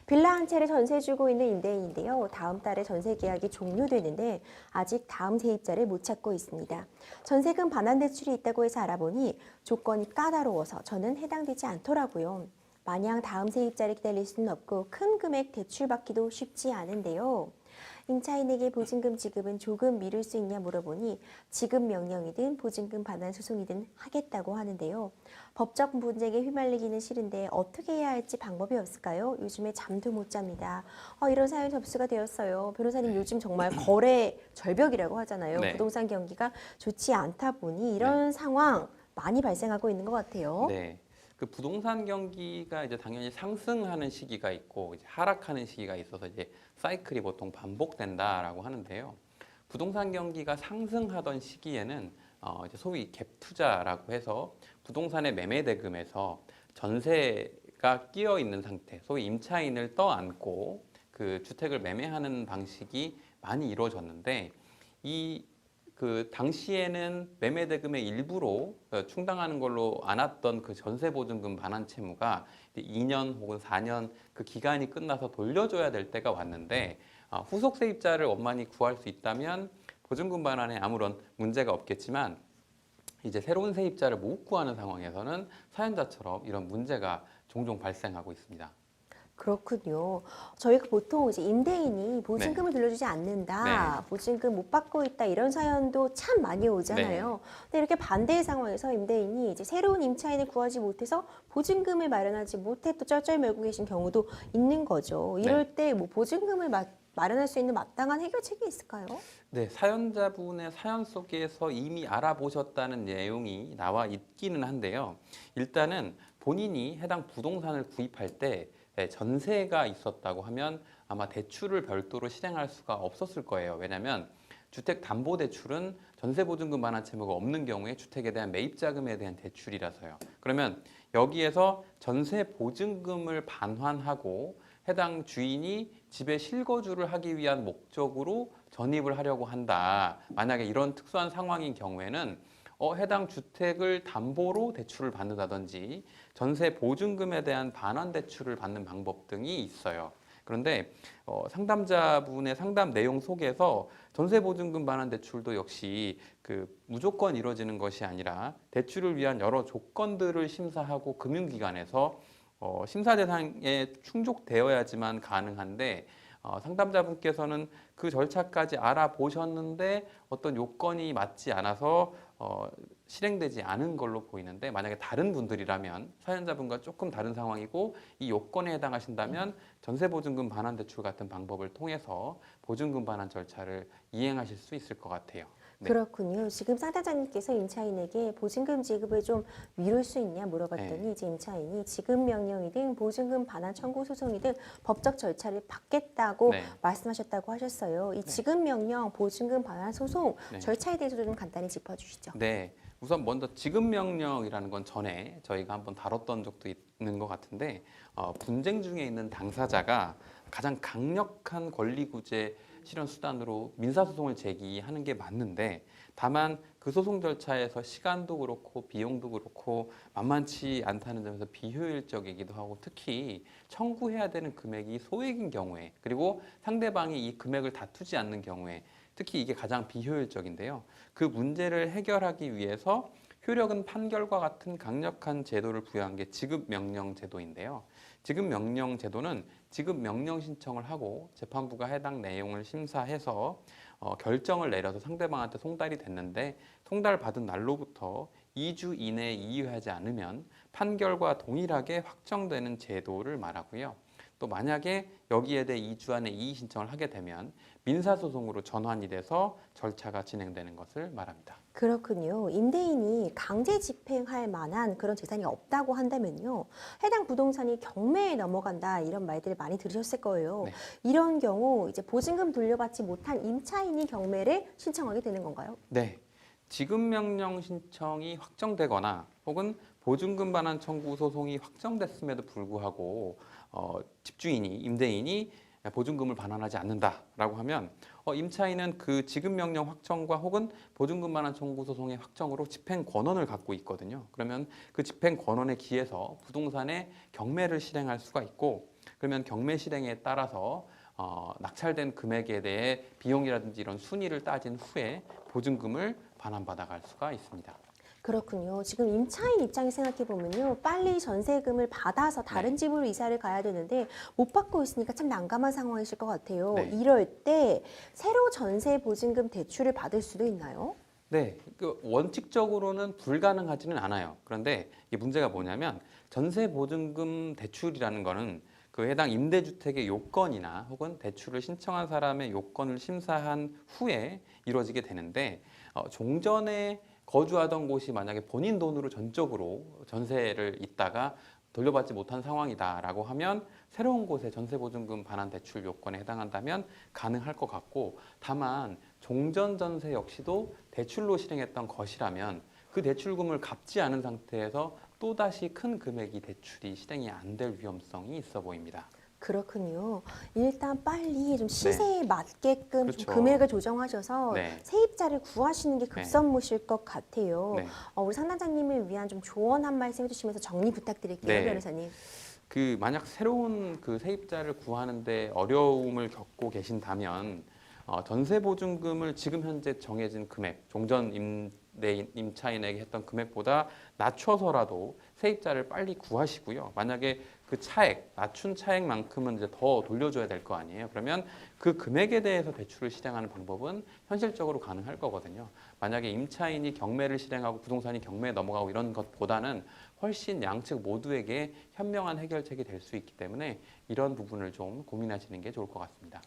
빌라 한 채를 전세 주고 있는 임대인인데요. 다음 달에 전세 계약이 종료되는데 아직 다음 세입자를 못 찾고 있습니다. 전세금 반환 대출이 있다고 해서 알아보니 조건이 까다로워서 저는 해당되지 않더라고요. 마냥 다음 세입자를 기다릴 수는 없고 큰 금액 대출받기도 쉽지 않은데요. 임차인에게 보증금 지급은 조금 미룰 수 있냐 물어보니 지급 명령이든 보증금 반환 소송이든 하겠다고 하는데요. 법적 분쟁에 휘말리기는 싫은데 어떻게 해야 할지 방법이 없을까요? 요즘에 잠도 못 잡니다. 이런 사연 접수가 되었어요. 변호사님 요즘 정말 거래 절벽이라고 하잖아요. 네. 부동산 경기가 좋지 않다 보니 네. 이런 상황 많이 발생하고 있는 것 같아요. 네. 그 부동산 경기가 이제 당연히 상승하는 시기가 있고 이제 하락하는 시기가 있어서 이제 사이클이 보통 반복된다라고 하는데요. 부동산 경기가 상승하던 시기에는 이제 소위 갭 투자라고 해서 부동산의 매매 대금에서 전세가 끼어 있는 상태, 소위 임차인을 떠안고 그 주택을 매매하는 방식이 많이 이루어졌는데 이 그 당시에는 매매 대금의 일부로 충당하는 걸로 안았던 그 전세 보증금 반환 채무가 2년 혹은 4년 그 기간이 끝나서 돌려줘야 될 때가 왔는데 후속 세입자를 원만히 구할 수 있다면 보증금 반환에 아무런 문제가 없겠지만 이제 새로운 세입자를 못 구하는 상황에서는 사연자처럼 이런 문제가 종종 발생하고 있습니다. 그렇군요. 저희가 보통 이제 임대인이 네, 보증금을 돌려주지 네, 않는다, 보증금 못 받고 있다 이런 사연도 참 많이 네, 오잖아요. 근데 이렇게 반대의 상황에서 임대인이 이제 새로운 임차인을 구하지 못해서 보증금을 마련하지 못해 또 쩔쩔매고 계신 경우도 있는 거죠. 네. 이럴 때 뭐 보증금을 마련할 수 있는 마땅한 해결책이 있을까요? 네, 사연자분의 사연 속에서 이미 알아보셨다는 내용이 나와 있기는 한데요. 일단은 본인이 해당 부동산을 구입할 때 전세가 있었다고 하면 아마 대출을 별도로 실행할 수가 없었을 거예요. 왜냐하면 주택담보대출은 전세보증금 반환 채무가 없는 경우에 주택에 대한 매입자금에 대한 대출이라서요. 그러면 여기에서 전세보증금을 반환하고 해당 주인이 집에 실거주를 하기 위한 목적으로 전입을 하려고 한다. 만약에 이런 특수한 상황인 경우에는 해당 주택을 담보로 대출을 받는다든지 전세 보증금에 대한 반환 대출을 받는 방법 등이 있어요. 그런데 상담자분의 상담 내용 속에서 전세 보증금 반환 대출도 역시 그 무조건 이루어지는 것이 아니라 대출을 위한 여러 조건들을 심사하고 금융기관에서 심사 대상에 충족되어야지만 가능한데 상담자분께서는 그 절차까지 알아보셨는데 어떤 요건이 맞지 않아서 실행되지 않은 걸로 보이는데 만약에 다른 분들이라면 사연자분과 조금 다른 상황이고 이 요건에 해당하신다면 전세보증금 반환 대출 같은 방법을 통해서 보증금 반환 절차를 이행하실 수 있을 것 같아요. 네, 그렇군요. 지금 상담자님께서 임차인에게 보증금 지급을 좀 미룰 수 있냐 네, 물어봤더니 이제 임차인이 지급 명령이든 보증금 반환 청구 소송이든 법적 절차를 받겠다고 네, 말씀하셨다고 하셨어요. 이 네, 지급 명령, 보증금 반환 소송 네. 절차에 대해서 좀 간단히 짚어주시죠. 네, 우선 먼저 지급 명령이라는 건 전에 저희가 한번 다뤘던 적도 있는 것 같은데 분쟁 중에 있는 당사자가 가장 강력한 권리구제 실현 수단으로 민사소송을 제기하는 게 맞는데 다만 그 소송 절차에서 시간도 그렇고 비용도 그렇고 만만치 않다는 점에서 비효율적이기도 하고 특히 청구해야 되는 금액이 소액인 경우에 그리고 상대방이 이 금액을 다투지 않는 경우에 특히 이게 가장 비효율적인데요. 그 문제를 해결하기 위해서 효력은 판결과 같은 강력한 제도를 부여한 게 지급명령 제도인데요. 지급명령 제도는 지급명령 신청을 하고 재판부가 해당 내용을 심사해서 결정을 내려서 상대방한테 송달이 됐는데 송달받은 날로부터 2주 이내에 이의하지 않으면 판결과 동일하게 확정되는 제도를 말하고요. 또 만약에 여기에 대해 2주 안에 이의 신청을 하게 되면 민사소송으로 전환이 돼서 절차가 진행되는 것을 말합니다. 그렇군요. 임대인이 강제 집행할 만한 그런 재산이 없다고 한다면요. 해당 부동산이 경매에 넘어간다 이런 말들을 많이 들으셨을 거예요. 네. 이런 경우 이제 보증금 돌려받지 못한 임차인이 경매를 신청하게 되는 건가요? 네. 지급명령 신청이 확정되거나 혹은 보증금 반환 청구 소송이 확정됐음에도 불구하고 집주인이 임대인이 보증금을 반환하지 않는다라고 하면 임차인은 그 지급명령 확정과 혹은 보증금 반환 청구 소송의 확정으로 집행 권한을 갖고 있거든요. 그러면 그 집행 권한에 기해서 부동산에 경매를 실행할 수가 있고 그러면 경매 실행에 따라서 낙찰된 금액에 대해 비용이라든지 이런 순위를 따진 후에 보증금을 반환받아갈 수가 있습니다. 그렇군요. 지금 임차인 입장에 생각해 보면요. 빨리 전세금을 받아서 다른 네. 집으로 이사를 가야 되는데 못 받고 있으니까 참 난감한 상황이실 것 같아요. 네. 이럴 때 새로 전세 보증금 대출을 받을 수도 있나요? 네, 그 원칙적으로는 불가능하지는 않아요. 그런데 이게 문제가 뭐냐면 전세 보증금 대출이라는 거는 그 해당 임대주택의 요건이나 혹은 대출을 신청한 사람의 요건을 심사한 후에 이루어지게 되는데 종전에 거주하던 곳이 만약에 본인 돈으로 전적으로 전세를 잇다가 돌려받지 못한 상황이다라고 하면 새로운 곳에 전세보증금 반환 대출 요건에 해당한다면 가능할 것 같고, 다만 종전 전세 역시도 대출로 실행했던 것이라면 그 대출금을 갚지 않은 상태에서 또다시 큰 금액이 대출이 실행이 안 될 위험성이 있어 보입니다. 그렇군요. 일단 빨리 좀 시세에 맞게끔 좀 그렇죠. 금액을 조정하셔서 네. 세입자를 구하시는 게 급선무실 것 같아요. 네. 우리 상담자님을 위한 좀 조언 한 말씀 해주시면서 정리 부탁드릴게요, 네. 변호사님. 그 만약 새로운 그 세입자를 구하는데 어려움을 겪고 계신다면 전세 보증금을 지금 현재 정해진 금액, 종전 임차인에게 했던 금액보다 낮춰서라도 세입자를 빨리 구하시고요. 만약에 그 차액, 낮춘 차액만큼은 이제 더 돌려줘야 될 거 아니에요. 그러면 그 금액에 대해서 대출을 실행하는 방법은 현실적으로 가능할 거거든요. 만약에 임차인이 경매를 실행하고 부동산이 경매에 넘어가고 이런 것보다는 훨씬 양측 모두에게 현명한 해결책이 될 수 있기 때문에 이런 부분을 좀 고민하시는 게 좋을 것 같습니다.